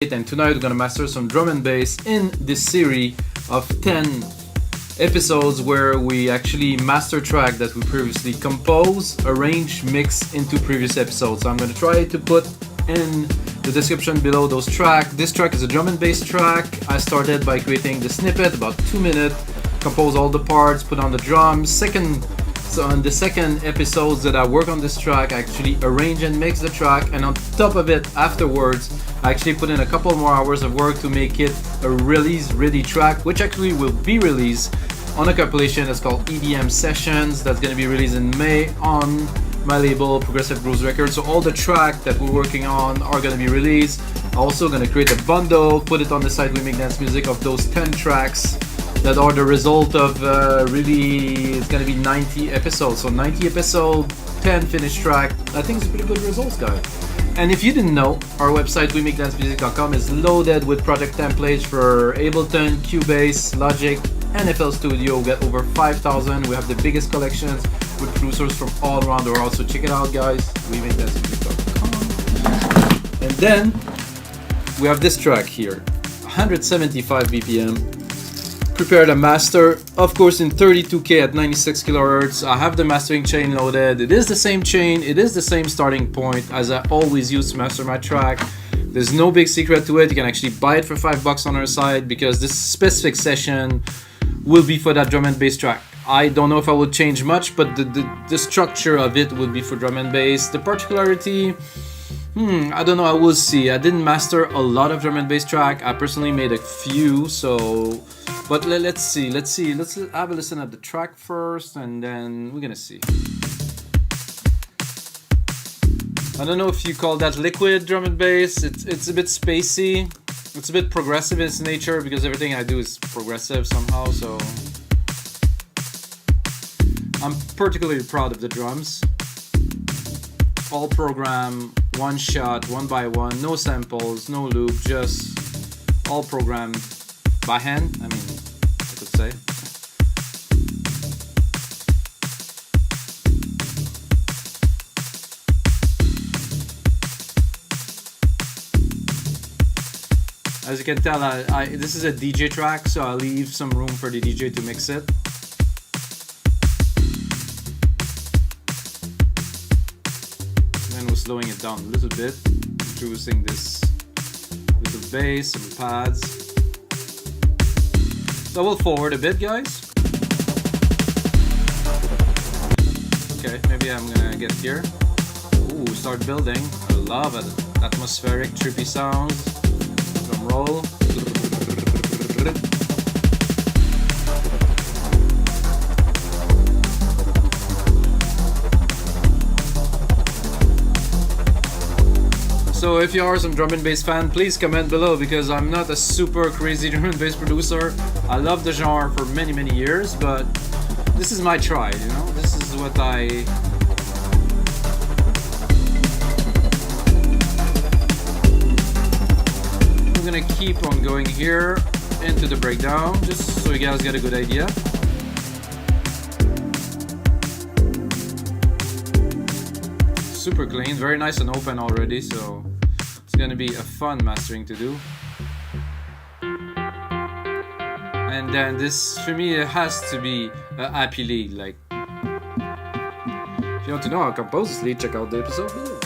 and tonight we're gonna master some drum and bass in this series of 10 episodes where we actually master track that we previously composed, arrange, mix into previous episodes. So I'm gonna try to put in the description below those tracks. This track is a drum and bass track. I started by creating the snippet, about 2 minutes, compose all the parts, put on the drums. So on the second episodes that I work on this track, I actually arrange and mix the track, and on top of it, afterwards, I actually put in a couple more hours of work to make it a release-ready track, which actually will be released on a compilation that's called EDM Sessions. That's going to be released in May on my label, Progressive Grooves Records. So all the tracks that we're working on are going to be released. I'm also going to create a bundle, put it on the site We Make Dance Music, of those 10 tracks that are the result of really, it's going to be 90 episodes. So 90 episodes, 10 finished track. I think it's pretty good results, guys. And if you didn't know, our website WeMakeDanceMusic.com is loaded with project templates for Ableton, Cubase, Logic, and FL Studio. We got over 5,000. We have the biggest collections with producers from all around the world. So check it out, guys. WeMakeDanceMusic.com. And then we have this track here, 175 BPM. Prepared a master, of course, in 32K at 96 kilohertz. I have the mastering chain loaded. It is the same chain, it is the same starting point as I always use to master my track. There's no big secret to it. You can actually buy it for $5 on our site, because this specific session will be for that drum and bass track. I don't know if I will change much, but the structure of it will be for drum and bass. The particularity, I don't know, I will see. I didn't master a lot of drum and bass track. I personally made a few, so... But let's see. Let's have a listen at the track first, and then we're gonna see. I don't know if you call that liquid drum and bass. It's a bit spacey. It's a bit progressive in its nature, because everything I do is progressive somehow. So I'm particularly proud of the drums. All program, one shot, one by one, no samples, no loop, just all programmed by hand, I mean, I could say. As you can tell, this is a DJ track, so I leave some room for the DJ to mix it. Then we're slowing it down a little bit, introducing this little bass, some pads. So we'll forward a bit, guys. Okay, maybe I'm gonna get here. Ooh, start building. I love it. Atmospheric, trippy sounds. Drum roll. So if you are some drum and bass fan, please comment below, because I'm not a super crazy drum and bass producer. I love the genre for many years, but this is my try, you know? This is what I'm gonna keep on going here into the breakdown, just so you guys get a good idea. Super clean, very nice and open already, so it's gonna be a fun mastering to do. And then this, for me, it has to be a happy lead. Like, if you want to know how I compose this lead, check out the episode below.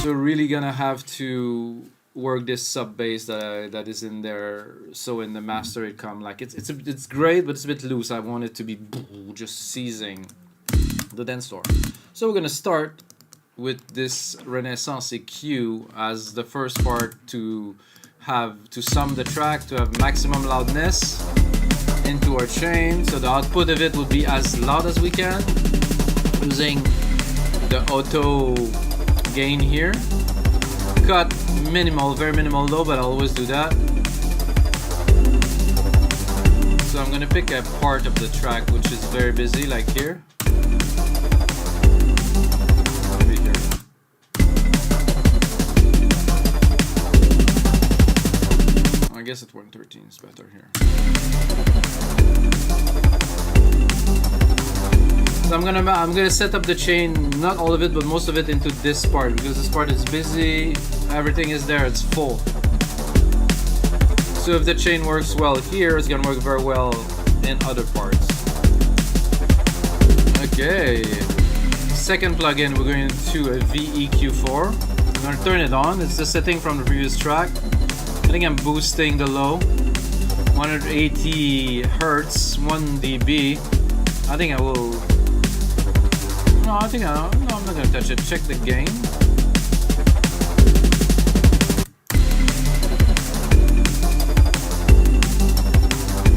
So really gonna have to work this sub bass that is in there, so in the master it come like it's great, but it's a bit loose. I want it to be just seizing the dance floor. So we're gonna start with this Renaissance EQ as the first part to sum the track, to have maximum loudness into our chain. So the output of it will be as loud as we can, using the auto gain here. Cut minimal, very minimal low, but I'll always do that. So I'm gonna pick a part of the track which is very busy, like here. Maybe here. guess at 113 is better here. So I'm gonna set up the chain, not all of it, but most of it into this part, because this part is busy, everything is there, it's full. So if the chain works well here, it's gonna work very well in other parts. Okay, second plugin, we're going to a VEQ4. I'm gonna turn it on. It's the setting from the previous track. I think I'm boosting the low, 180 hertz, 1 dB. I think I will. No, I'm not gonna touch it. Check the gain.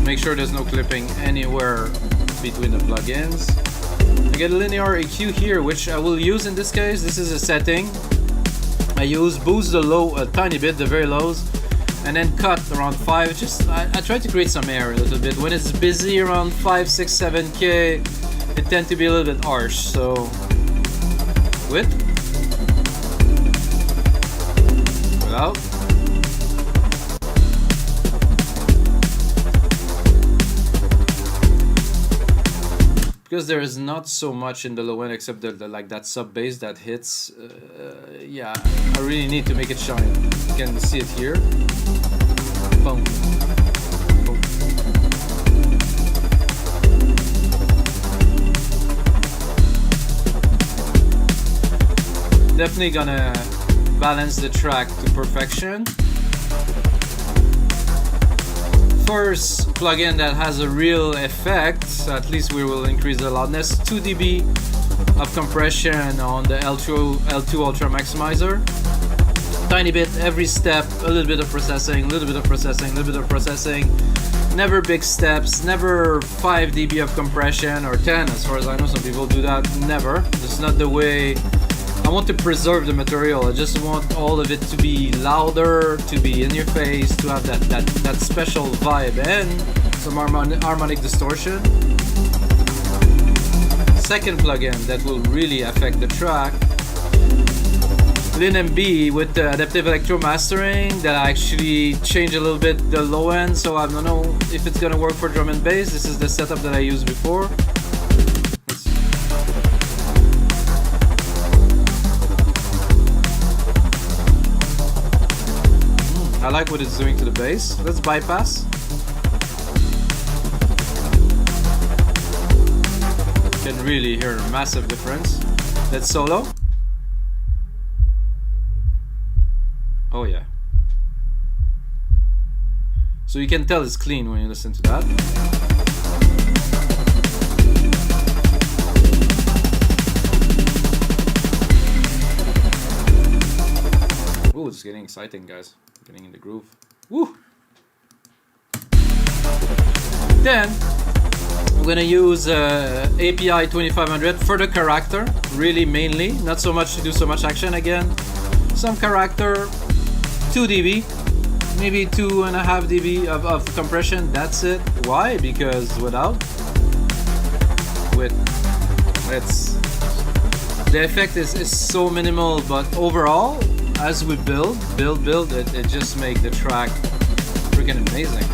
Make sure there's no clipping anywhere between the plugins. I get a linear EQ here, which I will use in this case. This is a setting. I boost the low a tiny bit, the very lows, and then cut around 5. I try to create some air a little bit. When it's busy around 5, 6, 7K, it tends to be a little bit harsh. So width, without. Because there is not so much in the low end except like that sub bass that hits. Yeah, I really need to make it shine. You can see it here. Boom. Boom. Definitely gonna balance the track to perfection. First plugin that has a real effect, at least we will increase the loudness, 2 dB of compression on the L2 Ultramaximizer. Tiny bit every step, a little bit of processing, a little bit of processing, a little bit of processing. Never big steps, never 5 dB of compression or 10, as far as I know. Some people do that. Never. It's not the way. I want to preserve the material. I just want all of it to be louder, to be in your face, to have that special vibe and some harmonic distortion. Second plugin that will really affect the track, LIN MB with the adaptive electro mastering that I actually change a little bit the low end, so I don't know if it's gonna work for drum and bass. This is the setup that I used before. I like what it's doing to the bass. Let's bypass. You can really hear a massive difference. Let's solo. Oh yeah. So you can tell it's clean when you listen to that. Ooh, it's getting exciting, guys. Getting in the groove. Woo! Then I'm gonna use API 2500 for the carater, really mainly, not so much to do so much action again. Some carater, 2 dB, maybe 2.5 dB of compression, that's it. Why? Because without, the effect is so minimal, but overall, as we build, it just makes the track freaking amazing.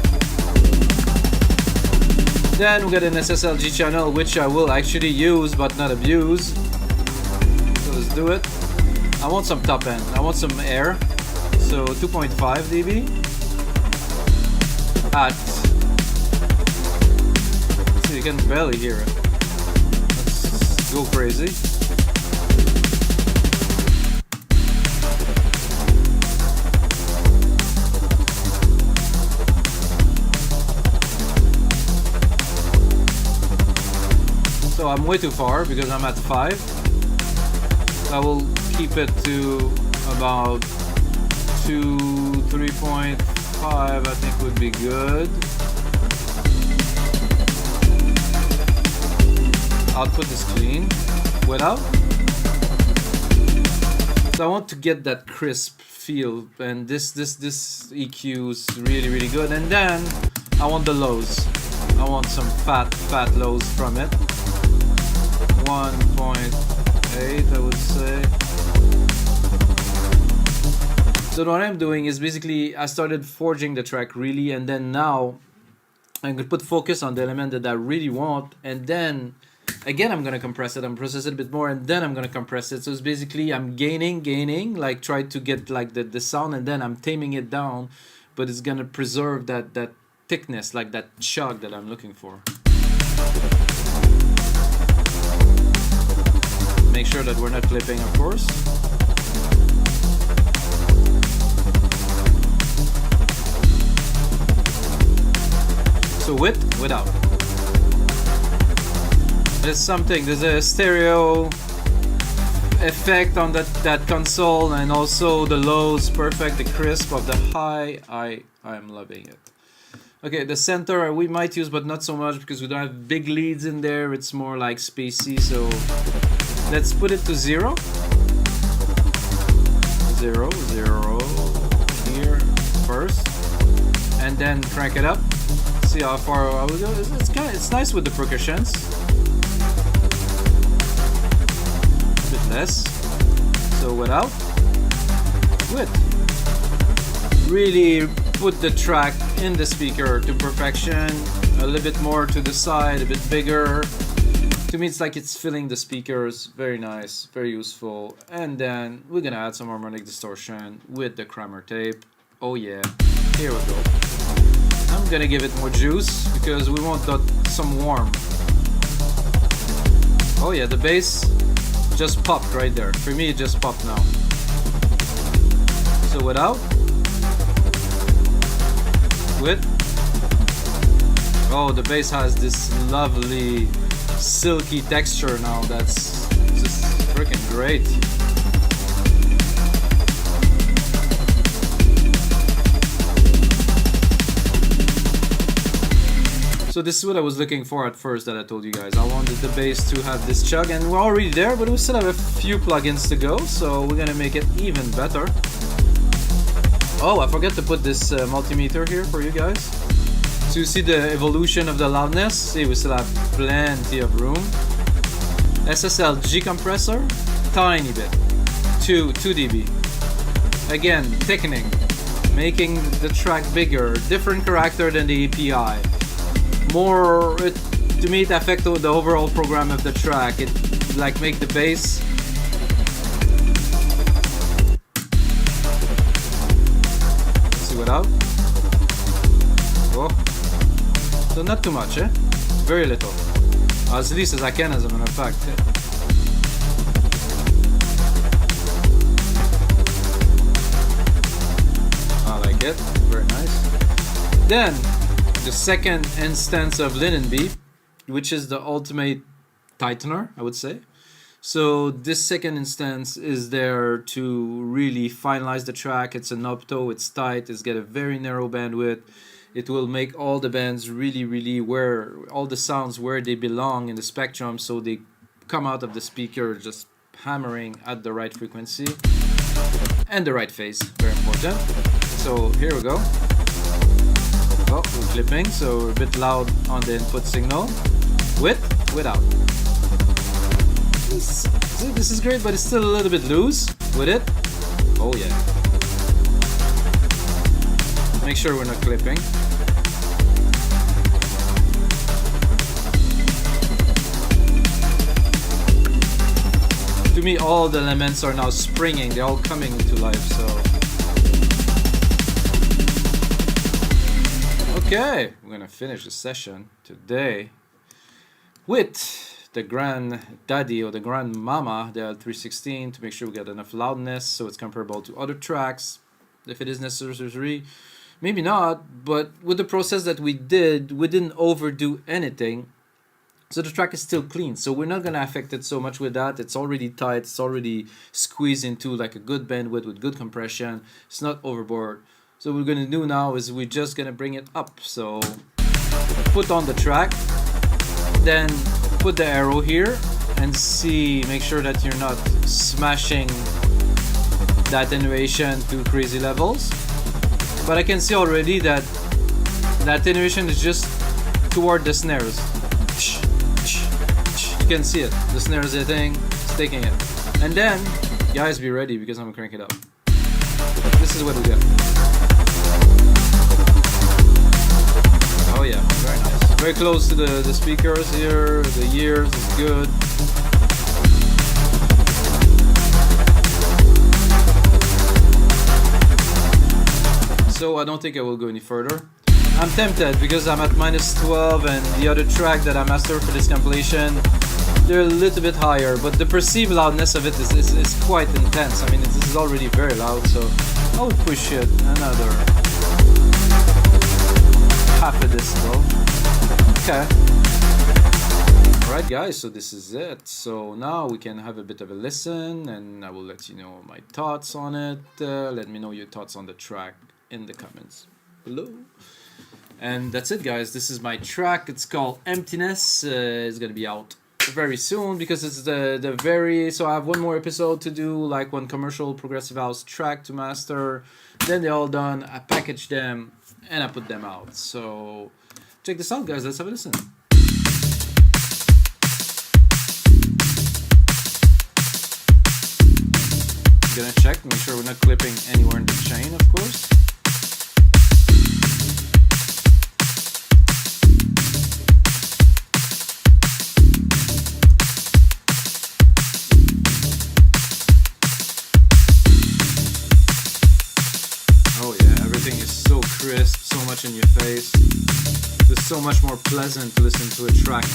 Then we got an SSL G Channel, which I will actually use but not abuse. So let's do it. I want some top end, I want some air. So 2.5 dB at, so you can barely hear it. Let's go crazy. So I'm way too far because I'm at 5. I will keep it to about 3.5, I think would be good. Output is clean. Without. So I want to get that crisp feel, and this EQ is really good. And then I want the lows. I want some fat lows from it. 1.8, I would say. So what I'm doing is basically I started forging the track really, and then now I'm gonna put focus on the element that I really want, and then again I'm gonna compress it, I'm process it a bit more, and then I'm gonna compress it. So it's basically I'm gaining, like try to get like the sound, and then I'm taming it down, but it's gonna preserve that thickness, like that chug that I'm looking for. Make sure that we're not clipping, of course. So with, without. There's something, there's a stereo effect on that console, and also the lows perfect, the crisp of the high, I'm loving it. Okay, the center we might use, but not so much because we don't have big leads in there, it's more like spacey, so let's put it to 0. 0, 0 here first, and then crank it up. See how far I will go. It's nice with the percussions. A bit less. So without, with. Really put the track in the speaker to perfection. A little bit more to the side, a bit bigger. To me, it's like it's filling the speakers. Very nice, very useful. And then we're gonna add some harmonic distortion with the Kramer tape. Oh yeah, here we go. I'm gonna give it more juice because we want some warmth. Oh yeah, the bass just popped right there. For me, it just popped now. So without, with. Oh, the bass has this lovely silky texture now. That's just freaking great. So this is what I was looking for at first that I told you guys. I wanted the bass to have this chug, and we're already there, but we still have a few plugins to go, so we're gonna make it even better. Oh, I forgot to put this multimeter here for you guys. So you see the evolution of the loudness. See, we still have plenty of room. SSL G compressor, tiny bit, 2 dB. Again, thickening, making the track bigger, different character than the API. More, to me it affects the overall program of the track. It like make the bass see without. Oh, so not too much, eh? Very little, as least as I can, as a matter of fact. I like it, very nice. Then the second instance of LIN MB, which is the ultimate tightener, I would say. So this second instance is there to really finalize the track. It's an opto, it's tight, it's got a very narrow bandwidth. It will make all the bands really where all the sounds where they belong in the spectrum, so they come out of the speaker just hammering at the right frequency and the right phase, very important. So here we go. Oh, we're clipping, so we're a bit loud on the input signal. With, without. This is great, but it's still a little bit loose with it. Oh yeah. Make sure we're not clipping. To me, all the elements are now springing. They're all coming into life, so. Okay, we're gonna finish the session today with the granddaddy or the grandmama, the L316, to make sure we get enough loudness so it's comparable to other tracks. If it is necessary, maybe not, but with the process that we did, we didn't overdo anything. So the track is still clean, so we're not gonna affect it so much with that. It's already tight, it's already squeezed into like a good bandwidth with good compression. It's not overboard. So what we're gonna do now is we're just gonna bring it up. So put on the track, then put the arrow here and see, make sure that you're not smashing the attenuation to crazy levels. But I can see already that the attenuation is just toward the snares. You can see it, the snare is hitting, it's taking it. And then, guys, be ready because I'm gonna crank it up. This this is what we got. Oh yeah, very nice. Very close to the speakers here. The ears is good. So I don't think I will go any further. I'm tempted because I'm at -12 and the other track that I mastered for this compilation, they're a little bit higher, but the perceived loudness of it is quite intense. I mean, this is already very loud, so I would push it another half a decibel. Okay. Alright guys, so this is it. So now we can have a bit of a listen and I will let you know my thoughts on it. Let me know your thoughts on the track in the comments below. And that's it guys, this is my track. It's called Emptiness. It's gonna be out very soon because it's the very, so I have one more episode to do, like one commercial progressive house track to master, then they're all done. I package them and I put them out. So check this out guys, let's have a listen. I'm gonna check, make sure we're not clipping anywhere in the chain, of course. Crisp, so much in your face. It's so much more pleasant to listen to a track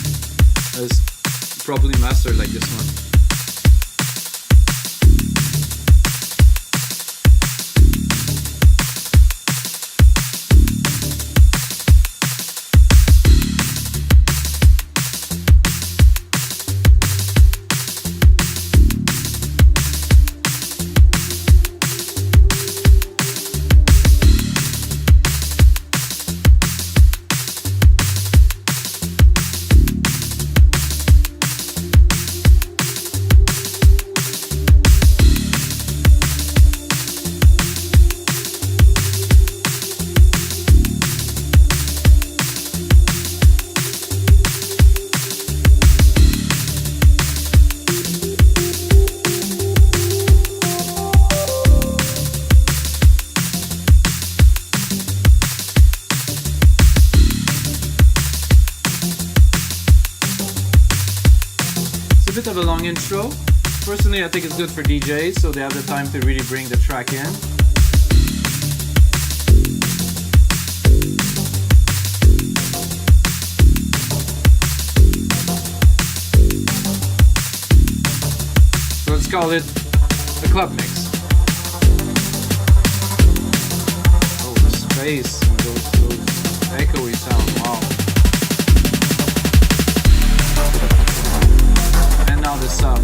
that's properly mastered like this one. Bit of a long intro. Personally, I think it's good for DJs, so they have the time to really bring the track in. So let's call it a club mix. Oh, the space and those echoey sound, wow. Now the sub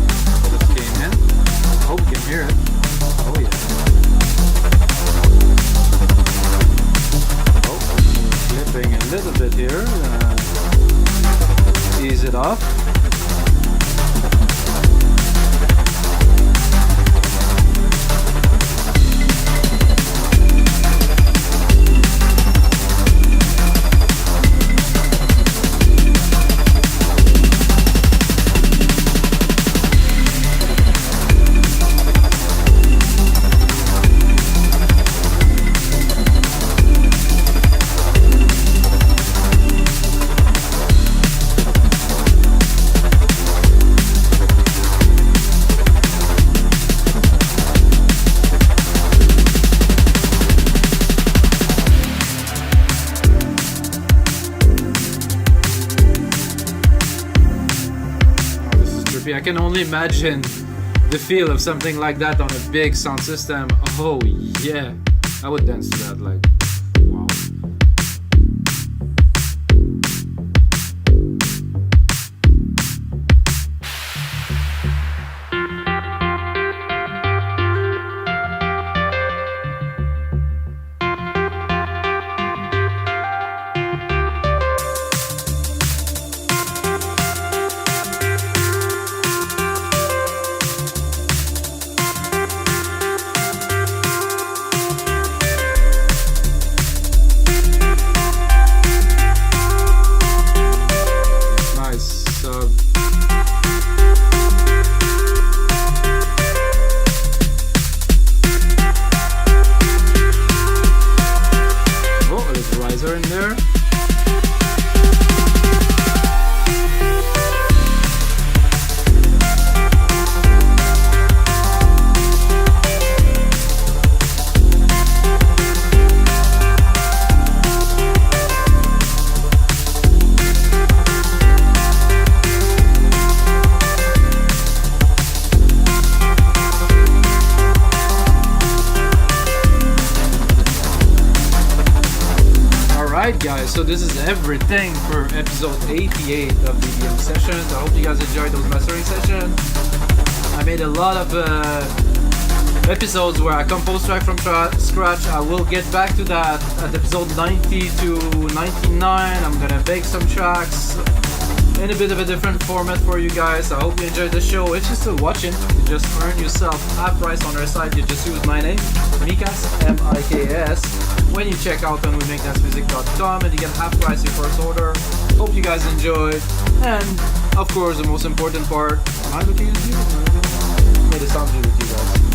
just came in. I hope you can hear it. Oh yeah. Oh, flipping a little bit here. Ease it off. I can only imagine the feel of something like that on a big sound system. Oh yeah, I would dance to that, like, wow. Equalizer in there. Alright guys, so this is everything for episode 88 of the EDM Sessions. I hope you guys enjoyed those mastering sessions. I made a lot of episodes where I compose track from scratch. I will get back to that at episode 90 to 99. I'm gonna bake some tracks in a bit of a different format for you guys. I hope you enjoyed the show. If you're still watching, you just earn yourself half price on our site. You just use my name, Mikas, M-I-K-S, when you check out on WeMakeDanceMusic.com, and you get half price your first order. Hope you guys enjoyed, and of course the most important part, am I looking at you? May the sound be with you guys.